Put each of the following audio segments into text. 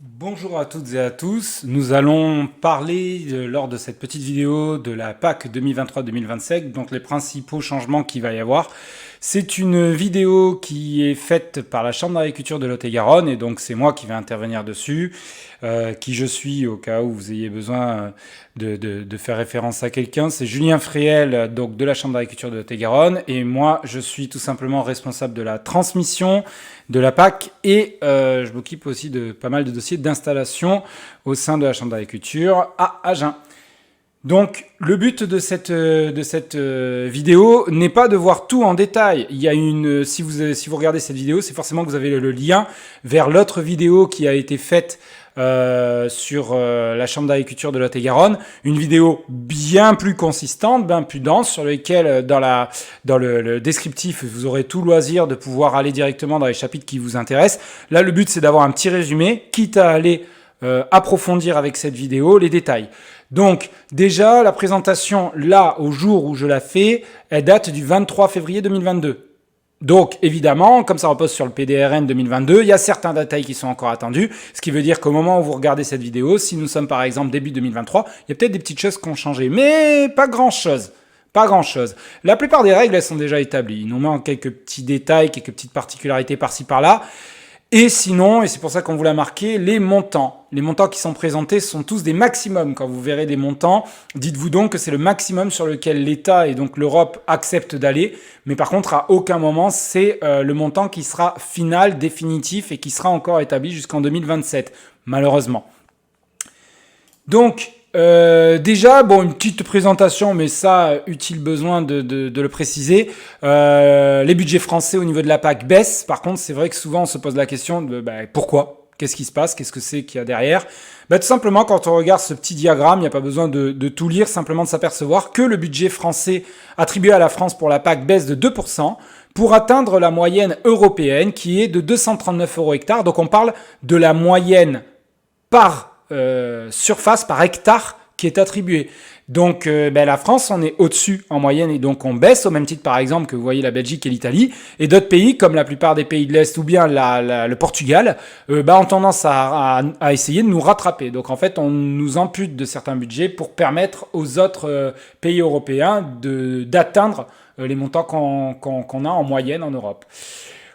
Bonjour à toutes et à tous. Nous allons parler lors de cette petite vidéo de la PAC 2023-2025, donc les principaux changements qu'il va y avoir. C'est une vidéo qui est faite par la Chambre d'agriculture de Lot-et-Garonne et donc c'est moi qui vais intervenir dessus, qui je suis au cas où vous ayez besoin de faire référence à quelqu'un. C'est Julien Fréhel, donc de la Chambre d'agriculture de Lot-et-Garonne, et moi je suis tout simplement responsable de la transmission de la PAC et je m'occupe aussi de pas mal de dossiers d'installation au sein de la Chambre d'agriculture à Agen. Donc le but de cette vidéo n'est pas de voir tout en détail. Il y a si vous regardez cette vidéo, c'est forcément que vous avez le lien vers l'autre vidéo qui a été faite sur la Chambre d'agriculture de Lot-et-Garonne, une vidéo bien plus consistante, bien plus dense, sur laquelle dans le descriptif vous aurez tout loisir de pouvoir aller directement dans les chapitres qui vous intéressent. Là le but c'est d'avoir un petit résumé, quitte à aller approfondir avec cette vidéo les détails. Donc déjà la présentation là au jour où je la fais, elle date du 23 février 2022. Donc évidemment, comme ça repose sur le PDRN 2022, il y a certains détails qui sont encore attendus, ce qui veut dire qu'au moment où vous regardez cette vidéo, si nous sommes par exemple début 2023, il y a peut-être des petites choses qui ont changé, mais pas grand-chose. Pas grand-chose. La plupart des règles, elles sont déjà établies. Il nous manque quelques petits détails, quelques petites particularités par-ci par-là. Et sinon, et c'est pour ça qu'on vous l'a marqué, les montants. Les montants qui sont présentés sont tous des maximums. Quand vous verrez des montants, dites-vous donc que c'est le maximum sur lequel l'État et donc l'Europe acceptent d'aller. Mais par contre, à aucun moment, c'est le montant qui sera final, définitif et qui sera encore établi jusqu'en 2027, malheureusement. Donc, déjà, bon, une petite présentation, mais ça, utile besoin de le préciser. Les budgets français au niveau de la PAC baissent. Par contre, c'est vrai que souvent on se pose la question de pourquoi ? Qu'est-ce qui se passe ? Qu'est-ce que c'est qu'il y a derrière ? Tout simplement, quand on regarde ce petit diagramme, il n'y a pas besoin de tout lire, simplement de s'apercevoir que le budget français attribué à la France pour la PAC baisse de 2% pour atteindre la moyenne européenne qui est de 239 € hectare. Donc on parle de la moyenne par surface, par hectare qui est attribuée. Donc la France, on est au-dessus en moyenne et donc on baisse au même titre par exemple que vous voyez la Belgique et l'Italie. Et d'autres pays comme la plupart des pays de l'Est ou bien le Portugal ont tendance à essayer de nous rattraper. Donc en fait on nous ampute de certains budgets pour permettre aux autres pays européens d'atteindre les montants qu'on a en moyenne en Europe.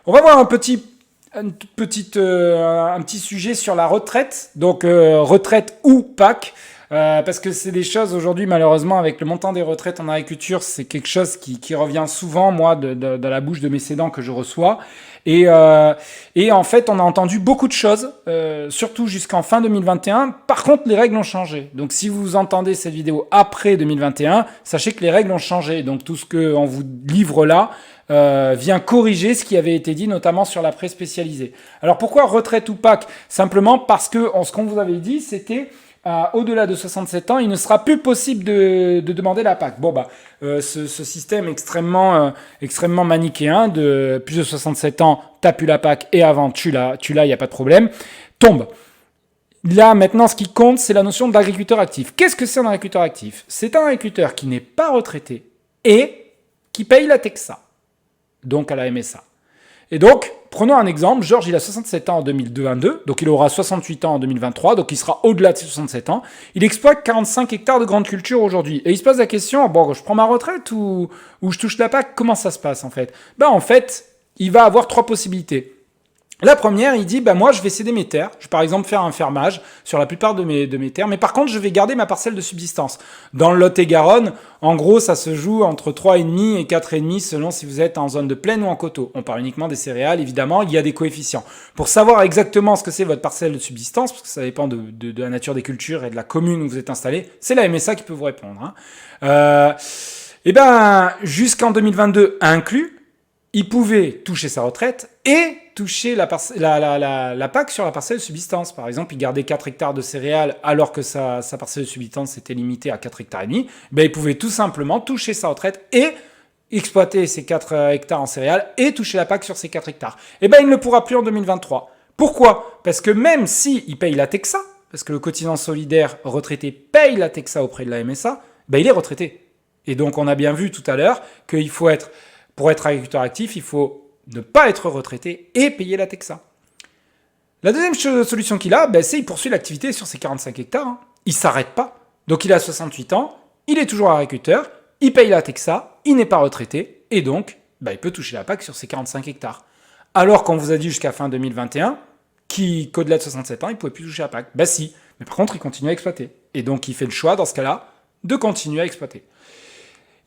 On va voir un petit sujet sur la retraite. Donc retraite ou PAC. Parce que c'est des choses aujourd'hui, malheureusement, avec le montant des retraites en agriculture, c'est quelque chose qui revient souvent, moi, dans la bouche de mes cédants que je reçois. Et en fait, on a entendu beaucoup de choses, surtout jusqu'en fin 2021. Par contre, les règles ont changé. Donc, si vous entendez cette vidéo après 2021, sachez que les règles ont changé. Donc, tout ce qu'on vous livre là vient corriger ce qui avait été dit, notamment sur la presse spécialisée. Alors, pourquoi retraite ou PAC ? Simplement parce que ce qu'on vous avait dit, c'était au-delà de 67 ans, il ne sera plus possible de demander la PAC. Bon, ce système extrêmement manichéen de plus de 67 ans, t'as plus la PAC et avant, tu l'as, il n'y a pas de problème, tombe. Là, maintenant, ce qui compte, c'est la notion d'agriculteur actif. Qu'est-ce que c'est un agriculteur actif ? C'est un agriculteur qui n'est pas retraité et qui paye la TEXA, donc à la MSA. Et donc, prenons un exemple, Georges, il a 67 ans en 2022, donc il aura 68 ans en 2023, donc il sera au-delà de ses 67 ans. Il exploite 45 hectares de grande culture aujourd'hui. Et il se pose la question, bon, je prends ma retraite ou je touche la PAC ? Comment ça se passe en fait ? En fait, il va avoir trois possibilités. La première, il dit, moi, je vais céder mes terres. Je vais par exemple faire un fermage sur la plupart de mes terres. Mais par contre, je vais garder ma parcelle de subsistance. Dans le Lot-et-Garonne, en gros, ça se joue entre 3,5 et 4,5 selon si vous êtes en zone de plaine ou en coteau. On parle uniquement des céréales, évidemment. Il y a des coefficients. Pour savoir exactement ce que c'est votre parcelle de subsistance, parce que ça dépend de la nature des cultures et de la commune où vous êtes installé, c'est la MSA qui peut vous répondre. Jusqu'en 2022 inclus, il pouvait toucher sa retraite et toucher la PAC sur la parcelle de subsistance. Par exemple, il gardait 4 hectares de céréales alors que sa parcelle de subsistance était limitée à 4 hectares et demi. Il pouvait tout simplement toucher sa retraite et exploiter ces 4 hectares en céréales et toucher la PAC sur ces 4 hectares. Il ne pourra plus en 2023. Pourquoi ? Parce que même s'il paye la TEXA, parce que le cotisant solidaire retraité paye la TEXA auprès de la MSA, il est retraité. Et donc, on a bien vu tout à l'heure qu'il faut pour être agriculteur actif, il faut ne pas être retraité et payer la TEXA. La deuxième solution qu'il a, c'est il poursuit l'activité sur ses 45 hectares. Hein. Il ne s'arrête pas. Donc il a 68 ans, il est toujours agriculteur, il paye la Texa, il n'est pas retraité, et donc il peut toucher la PAC sur ses 45 hectares. Alors qu'on vous a dit jusqu'à fin 2021 qu'au-delà de 67 ans, il ne pouvait plus toucher la PAC. Si, mais par contre, il continue à exploiter. Et donc il fait le choix, dans ce cas-là, de continuer à exploiter.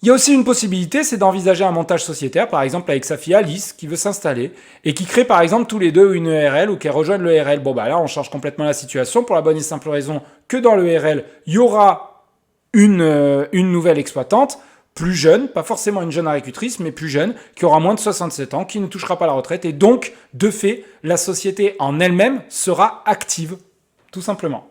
Il y a aussi une possibilité, c'est d'envisager un montage sociétaire, par exemple avec sa fille Alice, qui veut s'installer, et qui crée par exemple tous les deux une ERL, ou qu'elle rejoigne l'ERL. Là, on change complètement la situation, pour la bonne et simple raison que dans l'ERL, il y aura une nouvelle exploitante, plus jeune, pas forcément une jeune agricultrice, mais plus jeune, qui aura moins de 67 ans, qui ne touchera pas la retraite, et donc, de fait, la société en elle-même sera active, tout simplement.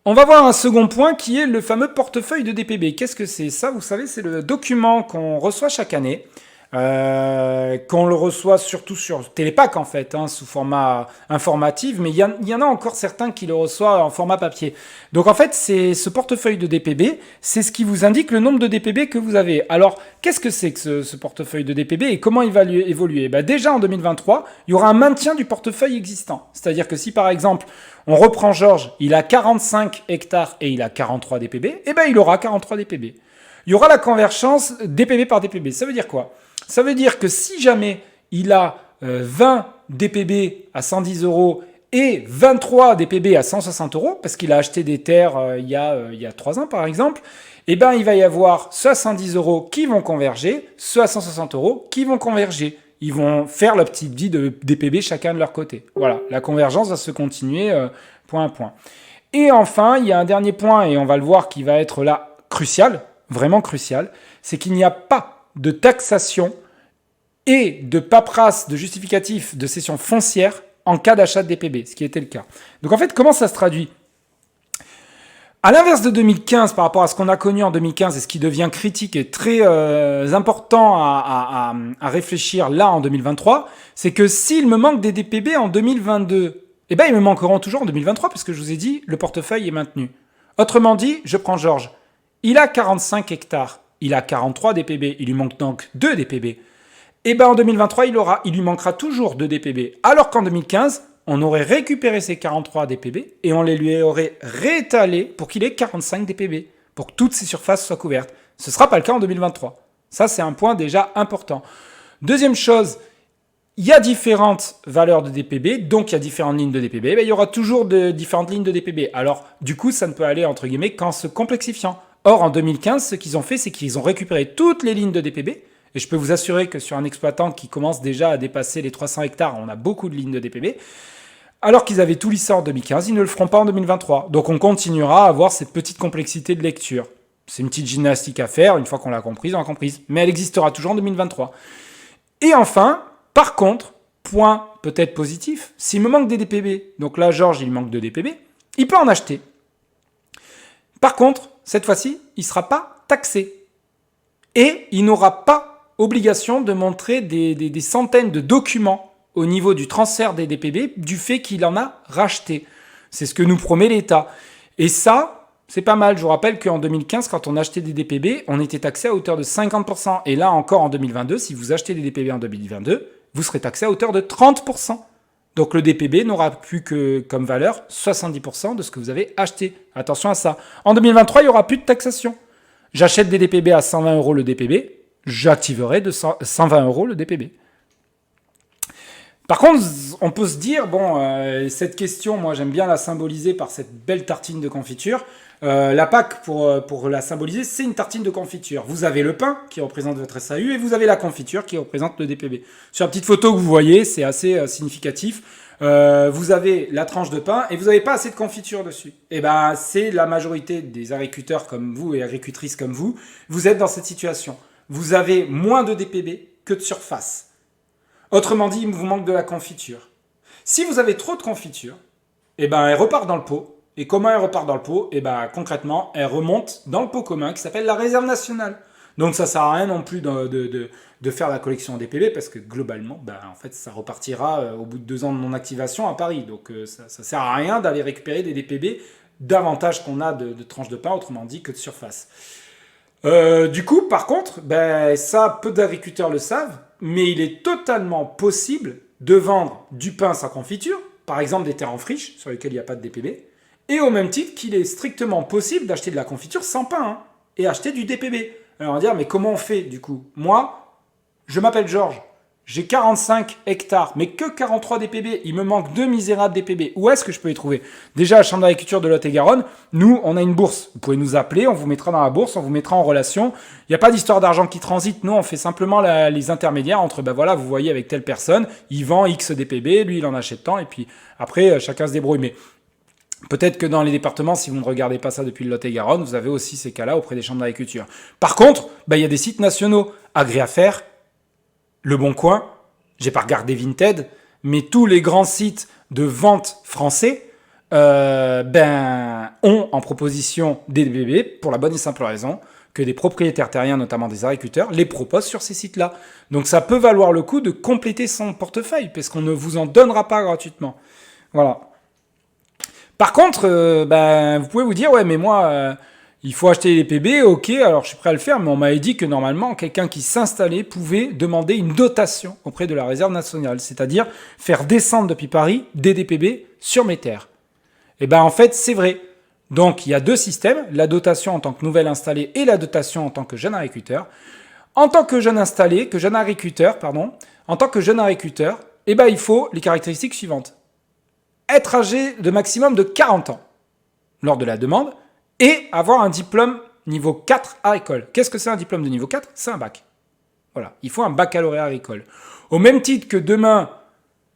On va voir un second point qui est le fameux portefeuille de DPB. Qu'est-ce que c'est? Ça, vous savez, c'est le document qu'on reçoit chaque année, qu'on le reçoit surtout sur Télépack en fait, sous format informatif, mais il y en a encore certains qui le reçoivent en format papier. Donc en fait, c'est ce portefeuille de DPB, c'est ce qui vous indique le nombre de DPB que vous avez. Alors, qu'est-ce que c'est que ce portefeuille de DPB et comment il va évoluer? Déjà en 2023, il y aura un maintien du portefeuille existant. C'est-à-dire que si par exemple, on reprend Georges, il a 45 hectares et il a 43 DPB, il aura 43 DPB. Il y aura la convergence DPB par DPB. Ça veut dire quoi? Ça veut dire que si jamais il a 20 DPB à 110 € et 23 DPB à 160 €, parce qu'il a acheté des terres il y a 3 ans par exemple, il va y avoir ceux à 110 € qui vont converger, ceux à 160 € qui vont converger. Ils vont faire la petite vie de DPB chacun de leur côté. Voilà, la convergence va se continuer point à point. Et enfin, il y a un dernier point, et on va le voir qui va être là crucial, vraiment crucial, c'est qu'il n'y a pas de taxation et de paperasse de justificatif de cession foncière en cas d'achat de DPB, ce qui était le cas. Donc en fait, comment ça se traduit? À l'inverse de 2015, par rapport à ce qu'on a connu en 2015 et ce qui devient critique et très important à réfléchir là en 2023, c'est que s'il me manque des DPB en 2022, ils me manqueront toujours en 2023 parce que je vous ai dit, le portefeuille est maintenu. Autrement dit, je prends Georges. Il a 45 hectares. Il a 43 DPB, il lui manque donc 2 DPB. En 2023, il lui manquera toujours 2 DPB. Alors qu'en 2015, on aurait récupéré ces 43 DPB et on les lui aurait réétalés pour qu'il ait 45 DPB, pour que toutes ces surfaces soient couvertes. Ce ne sera pas le cas en 2023. Ça, c'est un point déjà important. Deuxième chose, il y a différentes valeurs de DPB, donc il y a différentes lignes de DPB. Il y aura toujours différentes lignes de DPB. Alors, du coup, ça ne peut aller, entre guillemets, qu'en se complexifiant. Or, en 2015, ce qu'ils ont fait, c'est qu'ils ont récupéré toutes les lignes de DPB. Et je peux vous assurer que sur un exploitant qui commence déjà à dépasser les 300 hectares, on a beaucoup de lignes de DPB. Alors qu'ils avaient tout lissé en 2015, ils ne le feront pas en 2023. Donc on continuera à avoir cette petite complexité de lecture. C'est une petite gymnastique à faire, une fois qu'on l'a comprise, on l'a comprise. Mais elle existera toujours en 2023. Et enfin, par contre, point peut-être positif, s'il me manque des DPB, donc là Georges il manque de DPB, il peut en acheter. Par contre, cette fois-ci, il ne sera pas taxé. Et il n'aura pas obligation de montrer des centaines de documents au niveau du transfert des DPB du fait qu'il en a racheté. C'est ce que nous promet l'État. Et ça, c'est pas mal. Je vous rappelle qu'en 2015, quand on achetait des DPB, on était taxé à hauteur de 50%. Et là encore en 2022, si vous achetez des DPB en 2022, vous serez taxé à hauteur de 30%. Donc le DPB n'aura plus que comme valeur 70% de ce que vous avez acheté. Attention à ça. En 2023, il n'y aura plus de taxation. J'achète des DPB à 120 € le DPB, j'activerai de 120 € le DPB. Par contre, on peut se dire, cette question, moi j'aime bien la symboliser par cette belle tartine de confiture. La PAC, pour la symboliser, c'est une tartine de confiture. Vous avez le pain qui représente votre SAU et vous avez la confiture qui représente le DPB. Sur la petite photo que vous voyez, c'est assez significatif. Vous avez la tranche de pain et vous n'avez pas assez de confiture dessus. C'est la majorité des agriculteurs comme vous et agricultrices comme vous. Vous êtes dans cette situation. Vous avez moins de DPB que de surface. Autrement dit, il vous manque de la confiture. Si vous avez trop de confiture, elle repart dans le pot. Et comment elle repart dans le pot? Concrètement, elle remonte dans le pot commun qui s'appelle la réserve nationale. Donc ça ne sert à rien non plus de faire la collection DPB parce que globalement, en fait, ça repartira au bout de 2 ans de non-activation à Paris. Donc ça ne sert à rien d'aller récupérer des DPB davantage qu'on a de tranches de pain, autrement dit, que de surface. Du coup, par contre, ça, peu d'agriculteurs le savent, mais il est totalement possible de vendre du pain sans confiture, par exemple des terres en friche sur lesquelles il n'y a pas de DPB, et au même titre qu'il est strictement possible d'acheter de la confiture sans pain hein, et acheter du DPB. Alors on va dire, mais comment on fait du coup? Moi, je m'appelle Georges, j'ai 45 hectares, mais que 43 DPB, il me manque 2 misérables DPB. Où est-ce que je peux les trouver? Déjà, à la Chambre d'agriculture de Lot-et-Garonne, nous, on a une bourse. Vous pouvez nous appeler, on vous mettra dans la bourse, on vous mettra en relation. Il n'y a pas d'histoire d'argent qui transite, nous, on fait simplement les intermédiaires entre, ben voilà, vous voyez avec telle personne, il vend X DPB, lui, il en achète tant, et puis après, chacun se débrouille. Mais peut-être que dans les départements, si vous ne regardez pas ça depuis le Lot-et-Garonne, vous avez aussi ces cas-là auprès des chambres d'agriculture. Par contre, ben, il y a des sites nationaux, Agriaffaire, Le Bon Coin, j'ai pas regardé Vinted, mais tous les grands sites de vente français ont en proposition des DPB pour la bonne et simple raison que des propriétaires terriens, notamment des agriculteurs, les proposent sur ces sites-là. Donc ça peut valoir le coup de compléter son portefeuille, parce qu'on ne vous en donnera pas gratuitement. Voilà. Par contre, vous pouvez vous dire, ouais, mais moi, il faut acheter les PB, ok, alors je suis prêt à le faire, mais on m'avait dit que normalement, quelqu'un qui s'installait pouvait demander une dotation auprès de la réserve nationale, c'est-à-dire faire descendre depuis Paris des DPB sur mes terres. Et en fait, c'est vrai. Donc, il y a deux systèmes, la dotation en tant que nouvel installé et la dotation en tant que jeune agriculteur. En tant que jeune installé, en tant que jeune agriculteur, il faut les caractéristiques suivantes. Être âgé de maximum de 40 ans lors de la demande et avoir un diplôme niveau 4 agricole. Qu'est-ce que c'est un diplôme de niveau 4? C'est un bac. Voilà, il faut un baccalauréat agricole. Au même titre que demain,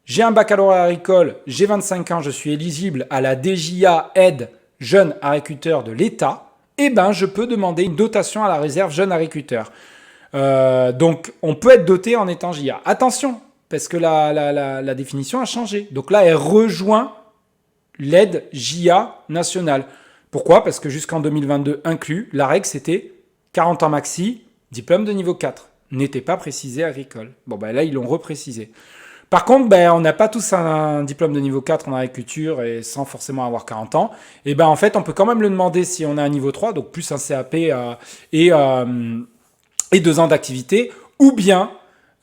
j'ai un baccalauréat agricole, j'ai 25 ans, je suis éligible à la DJA aide jeune agriculteur de l'État, je peux demander une dotation à la réserve jeune agriculteur. Donc, on peut être doté en étant JA. Attention, parce que la définition a changé. Donc là, elle rejoint l'aide JA nationale. Pourquoi? Parce que jusqu'en 2022 inclus, la règle c'était 40 ans maxi, diplôme de niveau 4. N'était pas précisé agricole. Bon, là, ils l'ont reprécisé. Par contre, on n'a pas tous un diplôme de niveau 4 en agriculture et sans forcément avoir 40 ans. Et en fait, on peut quand même le demander si on a un niveau 3, donc plus un CAP et 2 ans d'activité, ou bien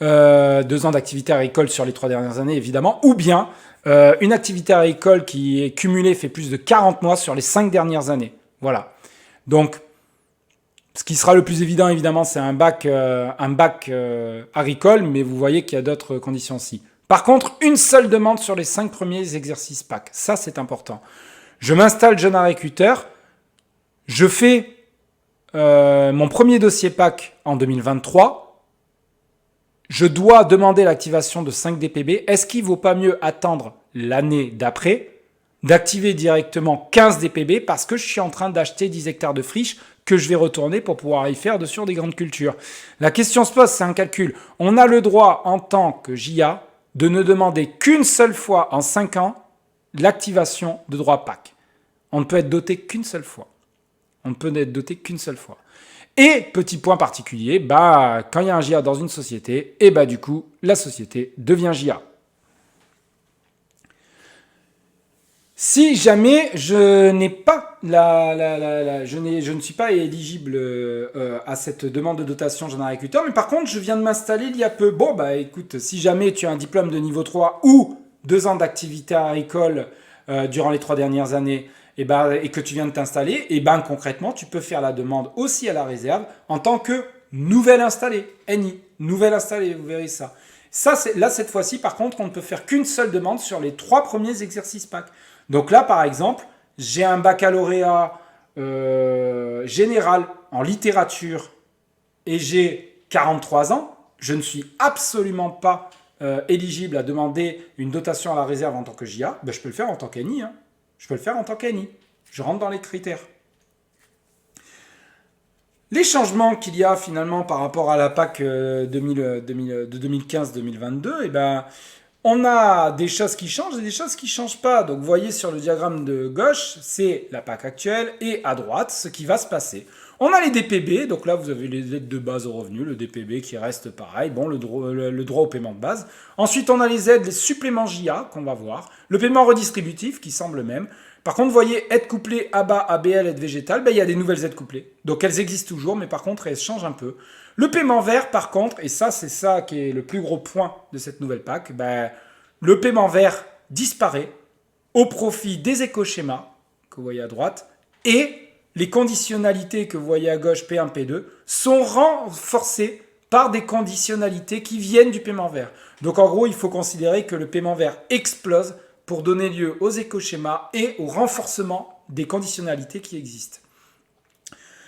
2 ans d'activité agricole sur les 3 dernières années, évidemment, ou bien une activité agricole qui est cumulée fait plus de 40 mois sur les 5 dernières années. Voilà. Donc, ce qui sera le plus évident, évidemment, c'est un bac agricole, mais vous voyez qu'il y a d'autres conditions aussi. Par contre, une seule demande sur les 5 premiers exercices PAC. Ça, c'est important. Je m'installe jeune agriculteur, je fais mon premier dossier PAC en 2023, je dois demander l'activation de 5 DPB. Est-ce qu'il ne vaut pas mieux attendre l'année d'après, d'activer directement 15 DPB parce que je suis en train d'acheter 10 hectares de friche que je vais retourner pour pouvoir y faire sur des grandes cultures? La question se pose, c'est un calcul. On a le droit en tant que JA de ne demander qu'une seule fois en 5 ans l'activation de droit PAC. On ne peut être doté qu'une seule fois. Et, petit point particulier, quand il y a un JA dans une société, du coup, la société devient JA. Si jamais je n'ai pas je ne suis pas éligible à cette demande de dotation jeune agriculteur, mais par contre, je viens de m'installer il y a peu. Écoute, si jamais tu as un diplôme de niveau 3 ou 2 ans d'activité agricole durant les 3 dernières années, et que tu viens de t'installer, concrètement, tu peux faire la demande aussi à la réserve en tant que nouvel installé, NI, nouvel installé, vous verrez ça. Là, cette fois-ci, par contre, on ne peut faire qu'une seule demande sur les 3 premiers exercices PAC. Donc là, par exemple, j'ai un baccalauréat général en littérature et j'ai 43 ans. Je ne suis absolument pas éligible à demander une dotation à la réserve en tant que JA. Je peux le faire en tant qu'NI. Je rentre dans les critères. Les changements qu'il y a finalement par rapport à la PAC de 2015-2022, on a des choses qui changent et des choses qui ne changent pas. Donc vous voyez sur le diagramme de gauche, c'est la PAC actuelle et à droite, ce qui va se passer. On a les DPB, donc là vous avez les aides de base au revenu, le DPB qui reste pareil, le droit au paiement de base. Ensuite on a les aides, les suppléments JA qu'on va voir, le paiement redistributif qui semble le même. Par contre, vous voyez, aide couplée, ABA, ABL, aide végétale, il y a des nouvelles aides couplées. Donc elles existent toujours, mais par contre, elles changent un peu. Le paiement vert, par contre, et ça, c'est ça qui est le plus gros point de cette nouvelle PAC, le paiement vert disparaît au profit des éco-schémas que vous voyez à droite et les conditionnalités que vous voyez à gauche, P1, P2, sont renforcées par des conditionnalités qui viennent du paiement vert. Donc en gros, il faut considérer que le paiement vert explose pour donner lieu aux éco-schémas et au renforcement des conditionnalités qui existent.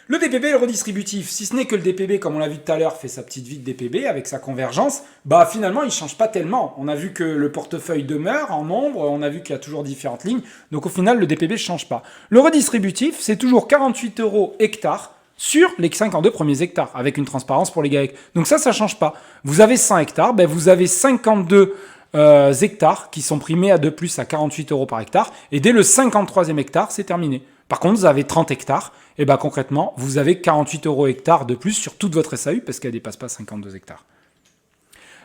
Le DPB, le redistributif, si ce n'est que le DPB, comme on l'a vu tout à l'heure, fait sa petite vie de DPB avec sa convergence, bah finalement, il ne change pas tellement. On a vu que le portefeuille demeure en nombre, on a vu qu'il y a toujours différentes lignes, donc au final, le DPB ne change pas. Le redistributif, c'est toujours 48 € hectare sur les 52 premiers hectares, avec une transparence pour les GAEC. Donc ça ne change pas. Vous avez 100 hectares, ben vous avez 52 hectares qui sont primés à 2 plus à 48 € par hectare, et dès le 53e hectare, c'est terminé. Par contre, vous avez 30 hectares, et ben concrètement, vous avez 48 € hectare de plus sur toute votre SAU parce qu'elle ne dépasse pas 52 hectares.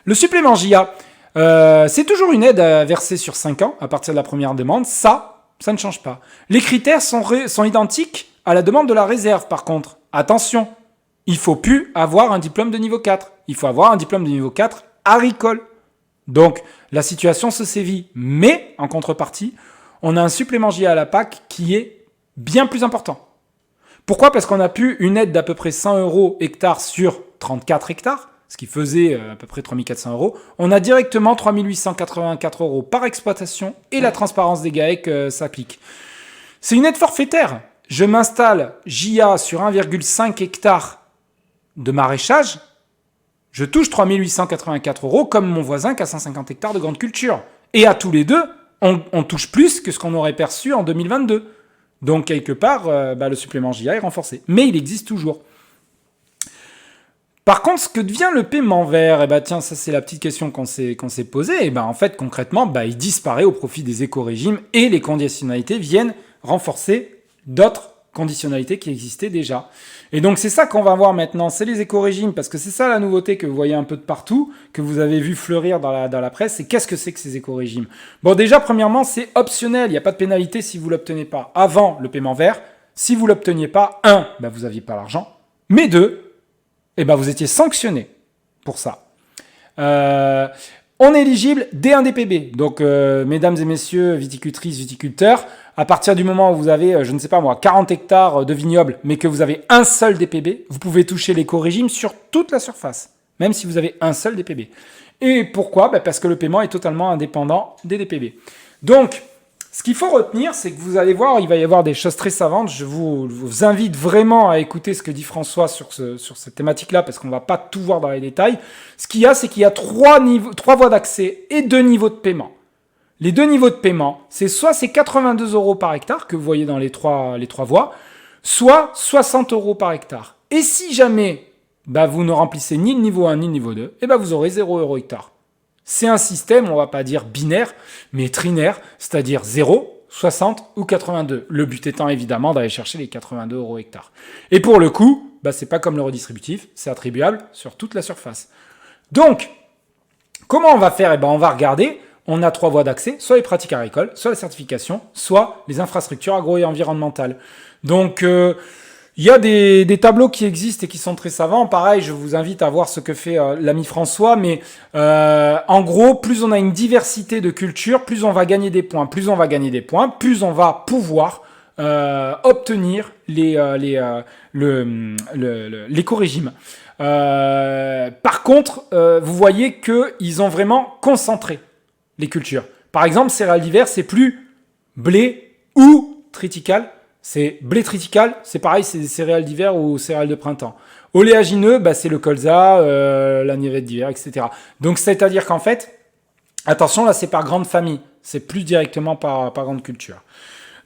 Le supplément JA, c'est toujours une aide versée sur 5 ans à partir de la première demande. Ça ne change pas. Les critères sont identiques à la demande de la réserve par contre. Attention, il ne faut plus avoir un diplôme de niveau 4. Il faut avoir un diplôme de niveau 4 agricole. Donc, la situation se sévit. Mais, en contrepartie, on a un supplément JA à la PAC qui est bien plus important. Pourquoi ? Parce qu'on a pu une aide d'à peu près 100 € hectare sur 34 hectares, ce qui faisait à peu près 3400 €. On a directement 3884 € par exploitation et la transparence des GAEC s'applique. C'est une aide forfaitaire. Je m'installe JA sur 1,5 hectare de maraîchage, je touche 3884 € comme mon voisin qui a 150 hectares de grande culture. Et à tous les deux, on touche plus que ce qu'on aurait perçu en 2022. Donc, quelque part, le supplément JA est renforcé. Mais il existe toujours. Par contre, ce que devient le paiement vert, tiens, ça c'est la petite question qu'on s'est posée. En fait, concrètement, il disparaît au profit des éco-régimes et les conditionnalités viennent renforcer d'autres conditionnalités qui existaient déjà. Et donc, c'est ça qu'on va voir maintenant, c'est les éco-régimes, parce que c'est ça la nouveauté que vous voyez un peu de partout, que vous avez vu fleurir dans la presse, c'est qu'est-ce que c'est que ces éco-régimes ? Bon, déjà, premièrement, c'est optionnel, il n'y a pas de pénalité si vous ne l'obtenez pas. Avant le paiement vert, si vous ne l'obteniez pas, vous n'aviez pas l'argent, mais 2, vous étiez sanctionné pour ça. On est éligible dès un DPB. Donc, mesdames et messieurs, viticultrices, viticulteurs, à partir du moment où vous avez, 40 hectares de vignobles, mais que vous avez un seul DPB, vous pouvez toucher l'éco-régime sur toute la surface, même si vous avez un seul DPB. Et pourquoi ? Parce que le paiement est totalement indépendant des DPB. Donc, ce qu'il faut retenir, c'est que vous allez voir, il va y avoir des choses très savantes. Je vous invite vraiment à écouter ce que dit François sur cette thématique-là, parce qu'on ne va pas tout voir dans les détails. Ce qu'il y a, c'est qu'il y a 3 voies d'accès et 2 niveaux de paiement. Les 2 niveaux de paiement, c'est soit c'est 82 € par hectare, que vous voyez dans les trois voies, soit 60 € par hectare. Et si jamais vous ne remplissez ni le niveau 1 ni le niveau 2, vous aurez 0 € hectare. C'est un système, on va pas dire binaire, mais trinaire, c'est-à-dire 0, 60 ou 82. Le but étant évidemment d'aller chercher les 82 € hectare. Et pour le coup, c'est pas comme le redistributif, c'est attribuable sur toute la surface. Donc, comment on va faire ? On va regarder, on a 3 voies d'accès, soit les pratiques agricoles, soit la certification, soit les infrastructures agro- et environnementales. Donc, il y a des tableaux qui existent et qui sont très savants. Pareil, je vous invite à voir ce que fait l'ami François. Mais en gros, plus on a une diversité de cultures, plus on va gagner des points. Plus on va gagner des points, plus on va pouvoir obtenir l'éco-régime. Par contre, vous voyez qu'ils ont vraiment concentré les cultures. Par exemple, céréales d'hiver, c'est plus blé ou triticale. C'est blé triticale, c'est pareil, c'est des céréales d'hiver ou céréales de printemps. Oléagineux, c'est le colza, la navette d'hiver, etc. Donc, c'est-à-dire qu'en fait, attention, là, c'est par grande famille. C'est plus directement par grande culture.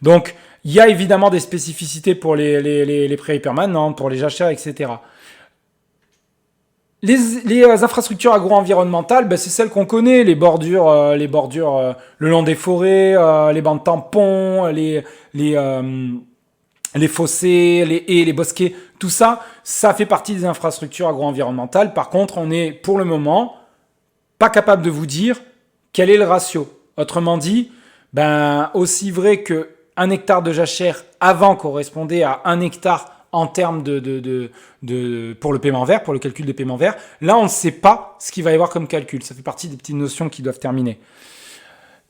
Donc, il y a évidemment des spécificités pour les prairies permanentes, pour les jachères, etc. Les infrastructures agro-environnementales, c'est celles qu'on connaît, les bordures le long des forêts, les bancs de tampons, les fossés, les haies, les bosquets, tout ça, ça fait partie des infrastructures agro-environnementales. Par contre, on est pour le moment pas capable de vous dire quel est le ratio. Autrement dit, aussi vrai que 1 hectare de jachère avant correspondait à 1 hectare en termes pour le paiement vert, pour le calcul de paiement vert. Là, on ne sait pas ce qu'il va y avoir comme calcul. Ça fait partie des petites notions qui doivent terminer.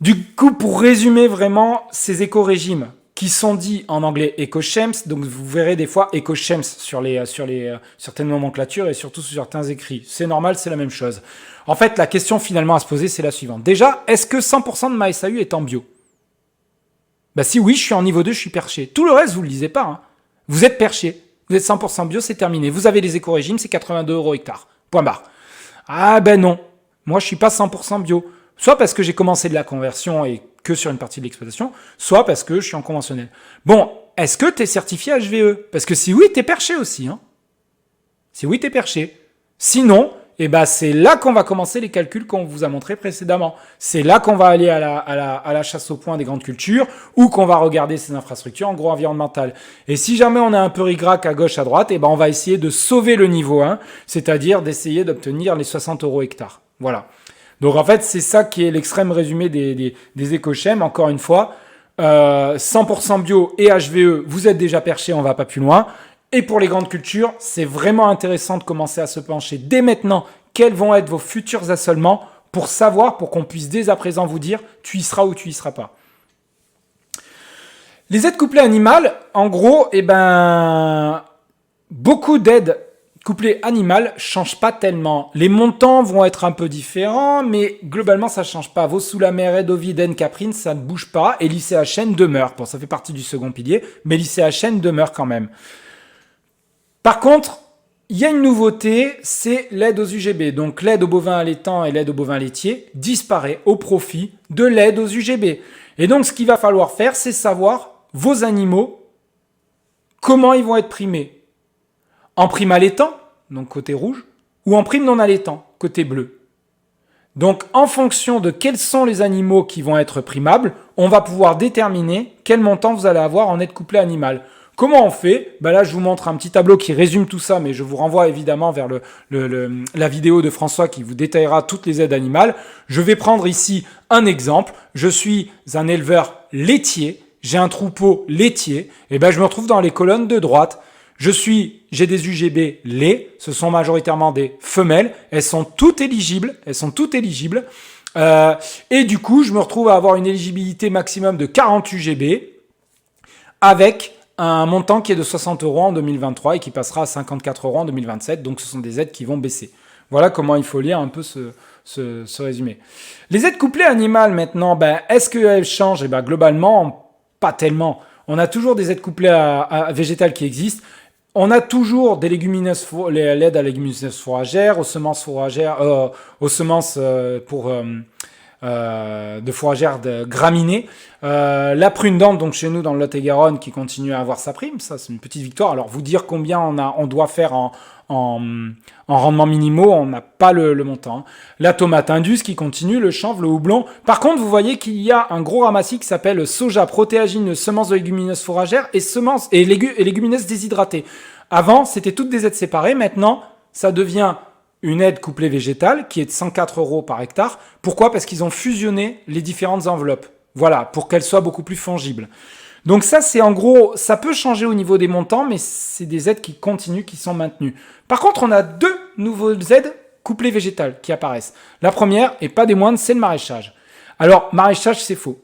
Du coup, pour résumer vraiment ces éco-régimes qui sont dits en anglais éco-schems, donc vous verrez des fois éco-schems sur certaines nomenclatures et surtout sur certains écrits. C'est normal, c'est la même chose. En fait, la question finalement à se poser, c'est la suivante. Déjà, est-ce que 100% de ma SAU est en bio? Bah si oui, je suis en niveau 2, je suis perché. Tout le reste, vous ne le lisez pas. Hein. Vous êtes perché. Vous êtes 100% bio, c'est terminé. Vous avez les éco-régimes, c'est 82 € hectare. Point barre. Ah ben non. Moi, je suis pas 100% bio. Soit parce que j'ai commencé de la conversion et que sur une partie de l'exploitation, soit parce que je suis en conventionnel. Bon, est-ce que tu es certifié HVE? Parce que si oui, tu es perché aussi. Hein. Si oui, tu es perché. Sinon, eh ben, c'est là qu'on va commencer les calculs qu'on vous a montrés précédemment. C'est là qu'on va aller à la chasse au point des grandes cultures ou qu'on va regarder ces infrastructures agro-environnementales. Et si jamais on a un peu rigrac à gauche, à droite, eh ben, on va essayer de sauver le niveau 1, c'est-à-dire d'essayer d'obtenir les 60 € hectare. Voilà. Donc en fait, c'est ça qui est l'extrême résumé des éco-schems. Encore une fois, 100% bio et HVE, vous êtes déjà perché, on va pas plus loin. Et pour les grandes cultures, c'est vraiment intéressant de commencer à se pencher dès maintenant quels vont être vos futurs assolements pour savoir, pour qu'on puisse dès à présent vous dire tu y seras ou tu y seras pas. Les aides couplées animales, en gros, eh ben, beaucoup d'aides couplées animales changent pas tellement. Les montants vont être un peu différents, mais globalement, ça change pas. Vos sous la mer, aide Ovid, Caprine, ça ne bouge pas. Et l'ICHN demeure. Bon, ça fait partie du second pilier, mais l'ICHN demeure quand même. Par contre, il y a une nouveauté, c'est l'aide aux UGB. Donc l'aide aux bovins allaitants et l'aide aux bovins laitiers disparaît au profit de l'aide aux UGB. Et donc ce qu'il va falloir faire, c'est savoir vos animaux, comment ils vont être primés. En prime allaitant, donc côté rouge, ou en prime non allaitant, côté bleu. Donc en fonction de quels sont les animaux qui vont être primables, on va pouvoir déterminer quel montant vous allez avoir en aide couplée animale. Comment on fait? Ben là, je vous montre un petit tableau qui résume tout ça, mais je vous renvoie évidemment vers la vidéo de François qui vous détaillera toutes les aides animales. Je vais prendre ici un exemple. Je suis un éleveur laitier, j'ai un troupeau laitier, et ben je me retrouve dans les colonnes de droite. J'ai des UGB lait, ce sont majoritairement des femelles, elles sont toutes éligibles, et du coup, je me retrouve à avoir une éligibilité maximum de 40 UGB avec un montant qui est de 60 € en 2023 et qui passera à 54 € en 2027. Donc, ce sont des aides qui vont baisser. Voilà comment il faut lire un peu ce résumé. Les aides couplées animales, maintenant, est-ce qu'elles changent? Globalement, pas tellement. On a toujours des aides couplées à végétales qui existent. On a toujours des légumineuses, l'aide à légumineuses fourragères, aux semences fourragères, aux semences de fourragères de graminées. La prune dente, donc chez nous dans le Lot-et-Garonne, qui continue à avoir sa prime, ça c'est une petite victoire. Alors vous dire combien on doit faire en rendement minimaux, on n'a pas le montant. La tomate indus qui continue, le chanvre, le houblon. Par contre, vous voyez qu'il y a un gros ramassis qui s'appelle soja, protéagineux, semences de légumineuses fourragères et légumineuses déshydratées. Avant, c'était toutes des aides séparées. Maintenant, ça devient une aide couplée végétale qui est de 104 € par hectare. Pourquoi? Parce qu'ils ont fusionné les différentes enveloppes. Voilà, pour qu'elles soient beaucoup plus fongibles. Donc ça, c'est en gros, ça peut changer au niveau des montants, mais c'est des aides qui continuent, qui sont maintenues. Par contre, on a deux nouvelles aides couplées végétales qui apparaissent. La première, et pas des moindres, c'est le maraîchage. Alors, maraîchage, c'est faux.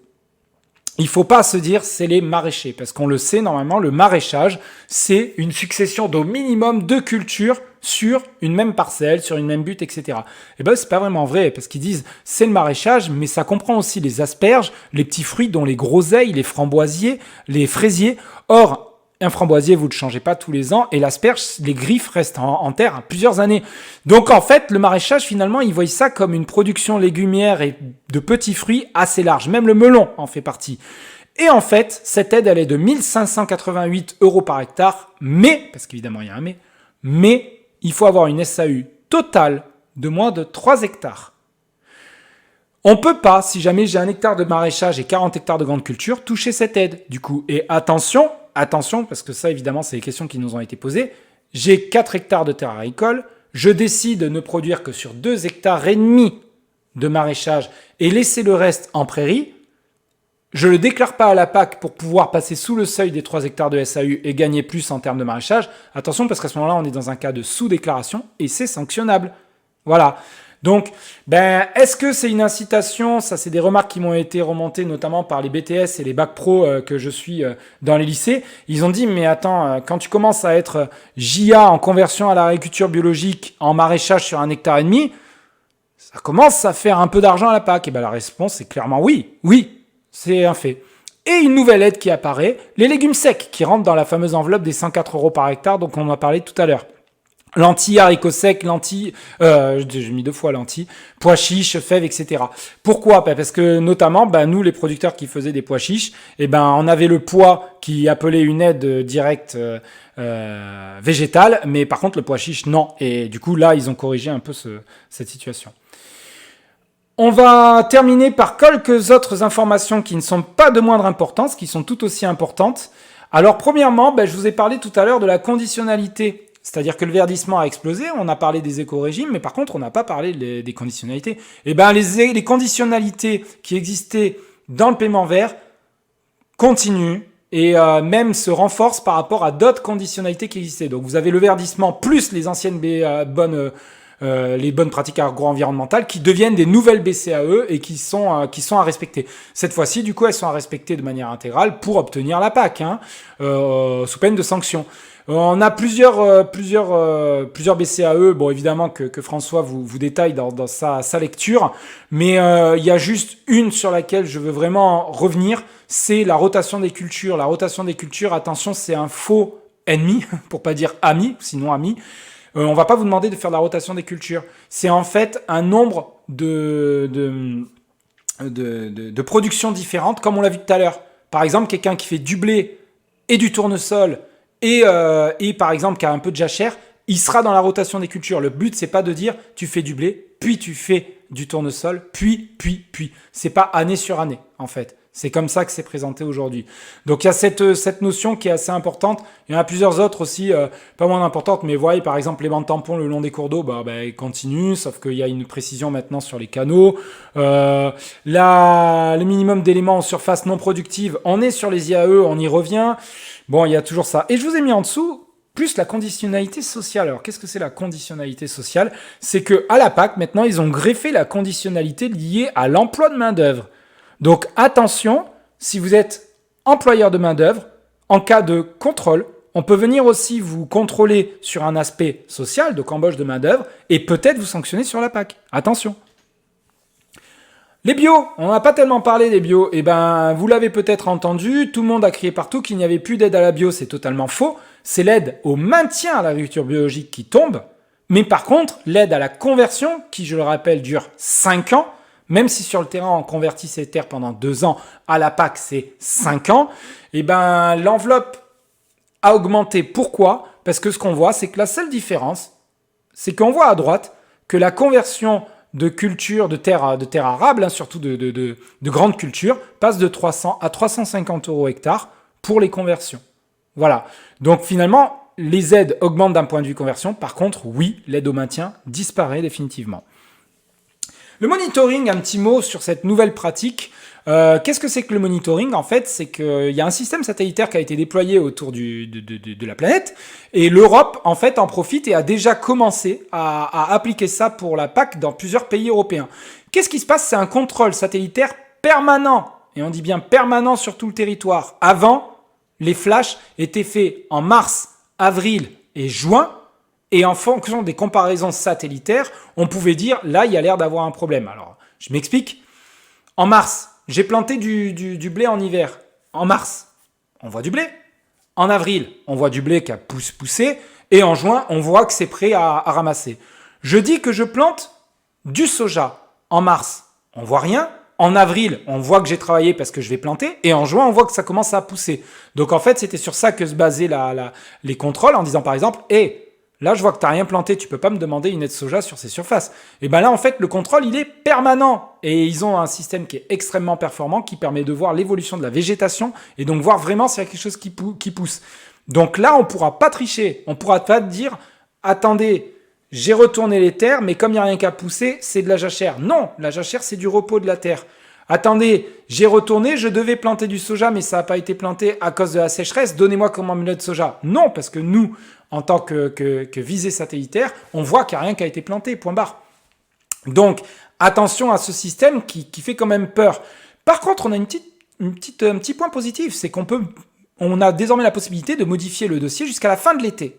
Il ne faut pas se dire c'est les maraîchers, parce qu'on le sait normalement, le maraîchage, c'est une succession d'au minimum de cultures sur une même parcelle, sur une même butte, etc. Et ben c'est pas vraiment vrai, parce qu'ils disent c'est le maraîchage, mais ça comprend aussi les asperges, les petits fruits dont les groseilles, les framboisiers, les fraisiers. Or, un framboisier, vous ne le changez pas tous les ans, et l'asperge, les griffes restent en terre plusieurs années. Donc en fait, le maraîchage, finalement, ils voient ça comme une production légumière et de petits fruits assez large. Même le melon en fait partie. Et en fait, cette aide, elle est de 1588 € par hectare, mais, parce qu'évidemment il y a un mais il faut avoir une SAU totale de moins de 3 hectares. On ne peut pas, si jamais j'ai 1 hectare de maraîchage et 40 hectares de grande culture, toucher cette aide, du coup. Et attention, parce que ça, évidemment, c'est les questions qui nous ont été posées. J'ai 4 hectares de terre agricole, je décide de ne produire que sur 2 hectares et demi de maraîchage et laisser le reste en prairie. Je ne le déclare pas à la PAC pour pouvoir passer sous le seuil des 3 hectares de SAU et gagner plus en termes de maraîchage. Attention, parce qu'à ce moment-là, on est dans un cas de sous-déclaration et c'est sanctionnable. Voilà. Donc, est-ce que c'est une incitation? Ça, c'est des remarques qui m'ont été remontées notamment par les BTS et les bacs pro que je suis dans les lycées. Ils ont dit, mais attends, quand tu commences à être JA en conversion à l'agriculture biologique en maraîchage sur 1,5 hectare, ça commence à faire un peu d'argent à la PAC. Et la réponse est clairement oui. Oui, c'est un fait. Et une nouvelle aide qui apparaît, les légumes secs qui rentrent dans la fameuse enveloppe des 104 € par hectare, donc on en a parlé tout à l'heure. Lentilles, haricots secs, lentilles, j'ai mis 2 fois lentilles, pois chiches, fèves, etc. Pourquoi? Parce que notamment, nous les producteurs qui faisaient des pois chiches, on avait le pois qui appelait une aide directe végétale, mais par contre le pois chiche non. Et du coup là, ils ont corrigé un peu cette situation. On va terminer par quelques autres informations qui ne sont pas de moindre importance, qui sont tout aussi importantes. Alors premièrement, je vous ai parlé tout à l'heure de la conditionnalité. C'est-à-dire que le verdissement a explosé, on a parlé des éco-régimes, mais par contre on n'a pas parlé des conditionnalités. Les conditionnalités qui existaient dans le paiement vert continuent et même se renforcent par rapport à d'autres conditionnalités qui existaient. Donc vous avez le verdissement plus les anciennes les bonnes pratiques agro-environnementales qui deviennent des nouvelles BCAE et qui sont à respecter. Cette fois-ci, du coup, elles sont à respecter de manière intégrale pour obtenir la PAC, sous peine de sanctions. On a plusieurs BCAE, bon évidemment que François vous détaille dans sa lecture, mais il y a juste une sur laquelle je veux vraiment revenir, c'est la rotation des cultures. La rotation des cultures, attention, c'est un faux ennemi, pour pas dire ami, sinon ami. On va pas vous demander de faire de la rotation des cultures. C'est en fait un nombre de productions différentes, comme on l'a vu tout à l'heure. Par exemple, quelqu'un qui fait du blé et du tournesol et par exemple qui a un peu de jachère, il sera dans la rotation des cultures. Le but, c'est pas de dire tu fais du blé, puis tu fais du tournesol, puis. C'est pas année sur année, en fait. C'est comme ça que c'est présenté aujourd'hui. Donc il y a cette notion qui est assez importante. Il y en a plusieurs autres aussi, pas moins importantes, mais vous voyez par exemple les bandes tampons le long des cours d'eau, ils continuent, sauf qu'il y a une précision maintenant sur les canaux. Le minimum d'éléments en surface non productive, on est sur les IAE, on y revient. Bon, il y a toujours ça. Et je vous ai mis en dessous plus la conditionnalité sociale. Alors qu'est-ce que c'est la conditionnalité sociale? C'est que à la PAC, maintenant, ils ont greffé la conditionnalité liée à l'emploi de main-d'œuvre. Donc attention, si vous êtes employeur de main-d'œuvre, en cas de contrôle, on peut venir aussi vous contrôler sur un aspect social, donc embauche de main-d'œuvre, et peut-être vous sanctionner sur la PAC. Attention. Les bio, on n'a pas tellement parlé des bio. Vous l'avez peut-être entendu, tout le monde a crié partout qu'il n'y avait plus d'aide à la bio, c'est totalement faux. C'est l'aide au maintien à l'agriculture biologique qui tombe, mais par contre, l'aide à la conversion, qui je le rappelle dure 5 ans, même si sur le terrain on convertit ces terres pendant 2 ans, à la PAC c'est 5 ans, l'enveloppe a augmenté. Pourquoi? Parce que ce qu'on voit, c'est que la seule différence, c'est qu'on voit à droite que la conversion de culture, de terres arables, surtout de grandes cultures, passe de 300 à 350 € hectare pour les conversions. Voilà. Donc finalement, les aides augmentent d'un point de vue conversion. Par contre, oui, l'aide au maintien disparaît définitivement. Le monitoring, un petit mot sur cette nouvelle pratique. Qu'est-ce que c'est que le monitoring? En fait, c'est qu'il y a un système satellitaire qui a été déployé autour de la planète et l'Europe, en fait, en profite et a déjà commencé à appliquer ça pour la PAC dans plusieurs pays européens. Qu'est-ce qui se passe? C'est un contrôle satellitaire permanent, et on dit bien permanent sur tout le territoire. Avant, les flashs étaient faits en mars, avril et juin. Et en fonction des comparaisons satellitaires, on pouvait dire, là, il y a l'air d'avoir un problème. Alors, je m'explique. En mars, j'ai planté du blé en hiver. En mars, on voit du blé. En avril, on voit du blé qui a poussé. Et en juin, on voit que c'est prêt à ramasser. Je dis que je plante du soja. En mars, on voit rien. En avril, on voit que j'ai travaillé parce que je vais planter. Et en juin, on voit que ça commence à pousser. Donc, en fait, c'était sur ça que se basaient les contrôles en disant, par exemple, là, je vois que tu n'as rien planté, tu ne peux pas me demander une aide soja sur ces surfaces. Et là, en fait, le contrôle, il est permanent. Et ils ont un système qui est extrêmement performant, qui permet de voir l'évolution de la végétation et donc voir vraiment s'il y a quelque chose qui pousse. Donc là, on ne pourra pas tricher. On ne pourra pas dire, attendez, j'ai retourné les terres, mais comme il n'y a rien qu'à pousser, c'est de la jachère. Non, la jachère, c'est du repos de la terre. Attendez, j'ai retourné, je devais planter du soja, mais ça n'a pas été planté à cause de la sécheresse. Donnez-moi comment me de soja. Non, parce que nous, en tant que visée satellitaire, on voit qu'il n'y a rien qui a été planté, point barre. Donc, attention à ce système qui fait quand même peur. Par contre, on a un petit point positif, c'est on a désormais la possibilité de modifier le dossier jusqu'à la fin de l'été.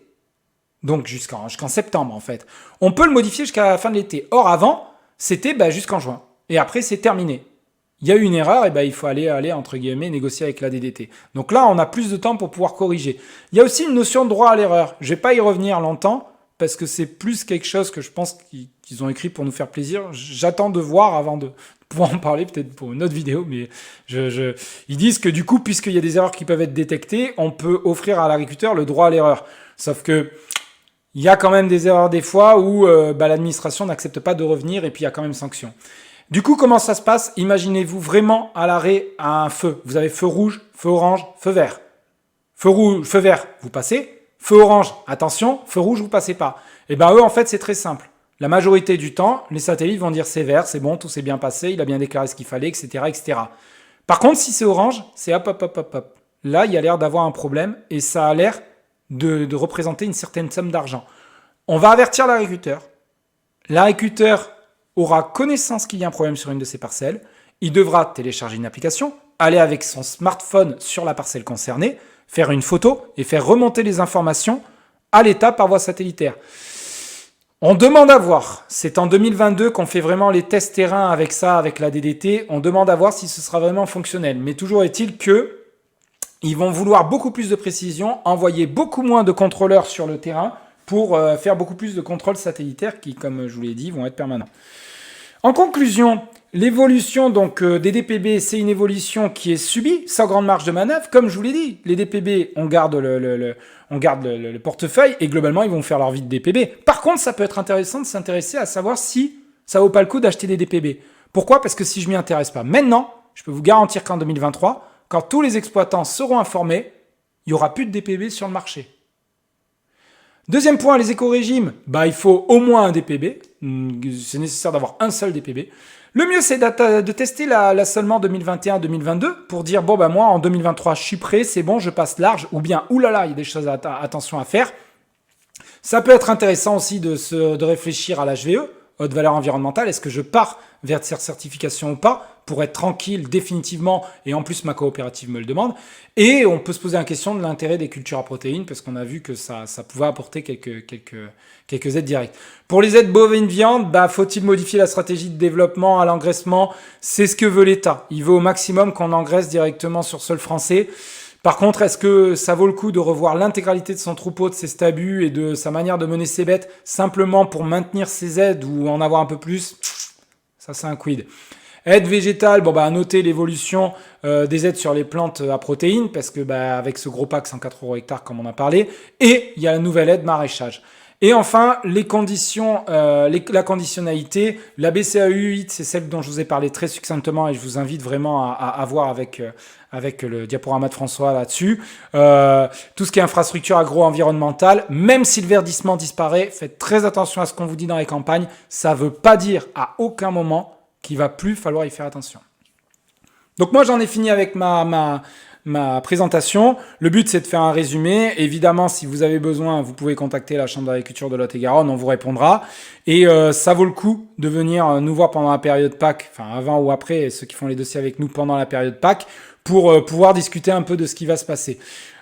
Donc jusqu'en septembre en fait. On peut le modifier jusqu'à la fin de l'été. Or avant, c'était jusqu'en juin. Et après, c'est terminé. Il y a eu une erreur, et il faut aller entre guillemets négocier avec la DDT. Donc là, on a plus de temps pour pouvoir corriger. Il y a aussi une notion de droit à l'erreur. Je vais pas y revenir longtemps parce que c'est plus quelque chose que je pense qu'ils ont écrit pour nous faire plaisir. J'attends de voir avant de pouvoir en parler, peut-être pour une autre vidéo, mais ils disent que du coup, puisqu'il y a des erreurs qui peuvent être détectées, on peut offrir à l'agriculteur le droit à l'erreur. Sauf que il y a quand même des erreurs des fois où l'administration n'accepte pas de revenir et puis il y a quand même sanction. Du coup, comment ça se passe? Imaginez-vous vraiment à l'arrêt à un feu. Vous avez feu rouge, feu orange, feu vert. Feu vert, vous passez. Feu orange, attention. Feu rouge, vous passez pas. Et eux, en fait, c'est très simple. La majorité du temps, les satellites vont dire c'est vert, c'est bon, tout s'est bien passé, il a bien déclaré ce qu'il fallait, etc., etc. Par contre, si c'est orange, c'est hop, hop, hop, hop, hop. Là, il y a l'air d'avoir un problème et ça a l'air de représenter une certaine somme d'argent. On va avertir l'agriculteur. L'agriculteur aura connaissance qu'il y a un problème sur une de ses parcelles. Il devra télécharger une application, aller avec son smartphone sur la parcelle concernée, faire une photo et faire remonter les informations à l'État par voie satellitaire. On demande à voir, c'est en 2022 qu'on fait vraiment les tests terrain avec ça, avec la DDT, on demande à voir si ce sera vraiment fonctionnel. Mais toujours est-il que ils vont vouloir beaucoup plus de précision, envoyer beaucoup moins de contrôleurs sur le terrain pour faire beaucoup plus de contrôles satellitaires qui, comme je vous l'ai dit, vont être permanents. En conclusion, l'évolution des DPB, c'est une évolution qui est subie, sans grande marge de manœuvre. Comme je vous l'ai dit, les DPB, on garde le portefeuille et globalement, ils vont faire leur vie de DPB. Par contre, ça peut être intéressant de s'intéresser à savoir si ça vaut pas le coup d'acheter des DPB. Pourquoi? Parce que si je m'y intéresse pas maintenant, je peux vous garantir qu'en 2023, quand tous les exploitants seront informés, il n'y aura plus de DPB sur le marché. Deuxième point, les éco-régimes, il faut au moins un DPB. C'est nécessaire d'avoir un seul DPB. Le mieux, c'est de tester l'assolement 2021-2022 pour dire, moi, en 2023, je suis prêt, c'est bon, je passe large. Ou bien, oulala, il y a des choses attention à faire. Ça peut être intéressant aussi de réfléchir à l'HVE, haute valeur environnementale. Est-ce que je pars vers cette certification ou pas pour être tranquille définitivement, et en plus ma coopérative me le demande. Et on peut se poser la question de l'intérêt des cultures à protéines, parce qu'on a vu que ça pouvait apporter quelques aides directes. Pour les aides bovines viande, faut-il modifier la stratégie de développement à l'engraissement? C'est ce que veut l'État. Il veut au maximum qu'on engraisse directement sur sol français. Par contre, est-ce que ça vaut le coup de revoir l'intégralité de son troupeau, de ses stabus et de sa manière de mener ses bêtes simplement pour maintenir ses aides ou en avoir un peu plus? Ça, c'est un quid. Aide végétale, à noter l'évolution des aides sur les plantes à protéines, parce que avec ce gros pack 104 € hectare comme on a parlé, et il y a la nouvelle aide maraîchage. Et enfin, les conditions, la conditionnalité, la BCAE 8, c'est celle dont je vous ai parlé très succinctement et je vous invite vraiment à voir avec le diaporama de François là-dessus. Tout ce qui est infrastructure agro-environnementale, même si le verdissement disparaît, faites très attention à ce qu'on vous dit dans les campagnes. Ça ne veut pas dire à aucun moment qu'il va plus falloir y faire attention. Donc moi, j'en ai fini avec ma présentation. Le but, c'est de faire un résumé. Évidemment, si vous avez besoin, vous pouvez contacter la Chambre d'agriculture de Lot-et-Garonne, on vous répondra. Et ça vaut le coup de venir nous voir pendant la période Pâques, enfin avant ou après, ceux qui font les dossiers avec nous pendant la période Pâques, pour pouvoir discuter un peu de ce qui va se passer.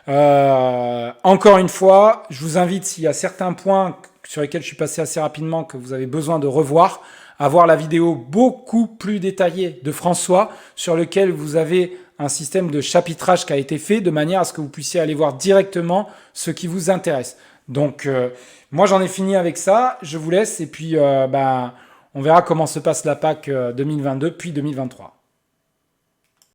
Encore une fois, je vous invite, s'il y a certains points sur lesquels je suis passé assez rapidement, que vous avez besoin de revoir, à voir la vidéo beaucoup plus détaillée de François, sur lequel vous avez un système de chapitrage qui a été fait de manière à ce que vous puissiez aller voir directement ce qui vous intéresse. Donc, moi, j'en ai fini avec ça. Je vous laisse et puis on verra comment se passe la PAC 2022 puis 2023.